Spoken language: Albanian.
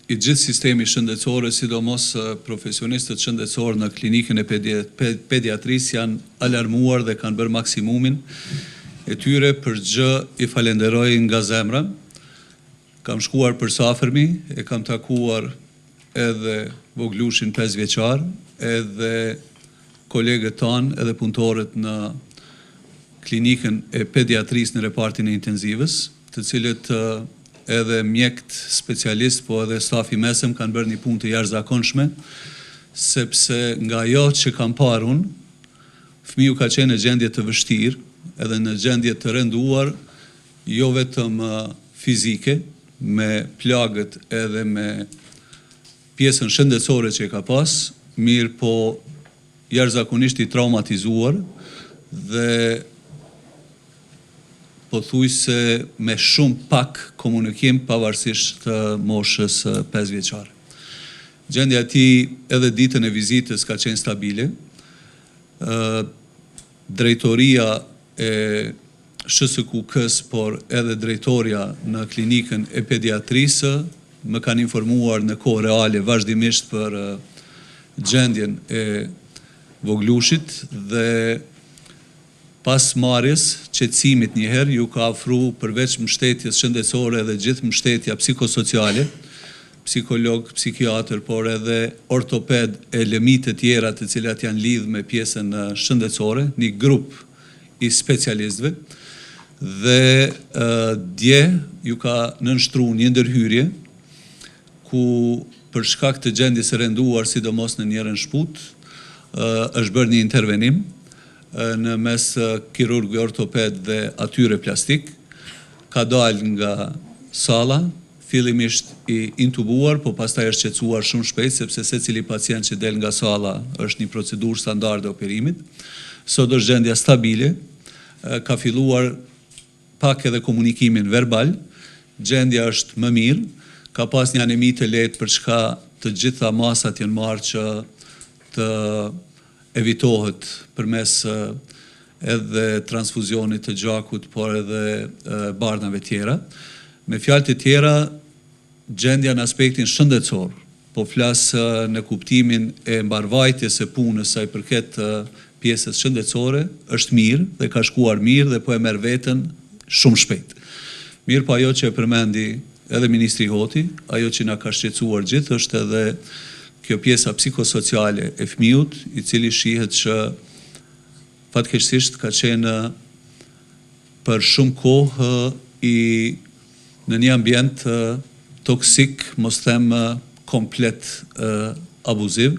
i gjithë sistemi shëndetësor, sidomos profesionistët shëndetësor në klinikën e pediatrisë janë alarmuar dhe kanë bërë maksimumin e tyre për gjë i falenderoj nga zemra. Kam shkuar për safërmi, e kam takuar edhe voglushin 5 vjeçar, edhe kolegët tanë, edhe punëtorët në klinikën e pediatrisë në repartin e intenzivës, të cilët edhe mjekët specialist, po edhe stafi mesëm kanë bërë një punë të jashtëzakonshme, sepse nga ajo që kam parë unë, fëmiu ka qenë në gjendje të vështirë, edhe në gjendje të rënduar, jo vetëm fizike, me plagët edhe me pjesën shëndetësore që e ka pas, mirë po jashtëzakonisht i traumatizuar dhe pothuajse me shumë pak komunikim pavarësisht të moshës 5 vjeçare. Gjendja e tij edhe ditën e vizitës ka qenë stabile. Drejtoria e SHSQK-s, por edhe drejtoria në klinikën e pediatrisë më kanë informuar në kohë reale vazhdimisht për gjendjen e voglushit dhe pas marrjes qetësimit njëherë ju ka ofruar përveç mbështetjes shëndetësore edhe gjithë mbështetja psikosociale, psikolog, psikiatër, por edhe ortoped e lëmi të tjera të cilat janë lidhur me pjesën shëndetësore, një grup i specialistëve dhe dje ju ka nënshtruar një ndërhyrje ku për shkak të gjendjes së rënduar, sidomos në njerën shput, është bërë një intervenim në mes kirurgu ortoped dhe atyre plastik, ka dalë nga sala, fillimisht i intubuar, po pastaj është qetësuar shumë shpejt, sepse secili pacient që del nga sala është një procedurë standarde operimit. Sot është gjendja stabile, ka filluar pak edhe komunikimin verbal, gjendja është më mirë, ka pas një anemi të lehtë për çka të gjitha masat janë marrë që të evitohet përmes edhe transfuzionit të gjakut, por edhe bardhave tjera. Me fjalë të tjera, gjendja në aspektin shëndetësor, po flas në kuptimin e mbarvajtjes së punës sa i përket pjesës shëndetësore, është mirë dhe ka shkuar mirë dhe po e merr veten shumë shpejt. Mirë, po ajo që e përmendi edhe Ministri Hoti, ajo që na ka shqetësuar gjithë është edhe kjo pjesa psikosociale e fëmijut, i cili shihet që fatkeqësisht ka qenë për shumë kohë në një ambient toksik, mos them komplet abuziv.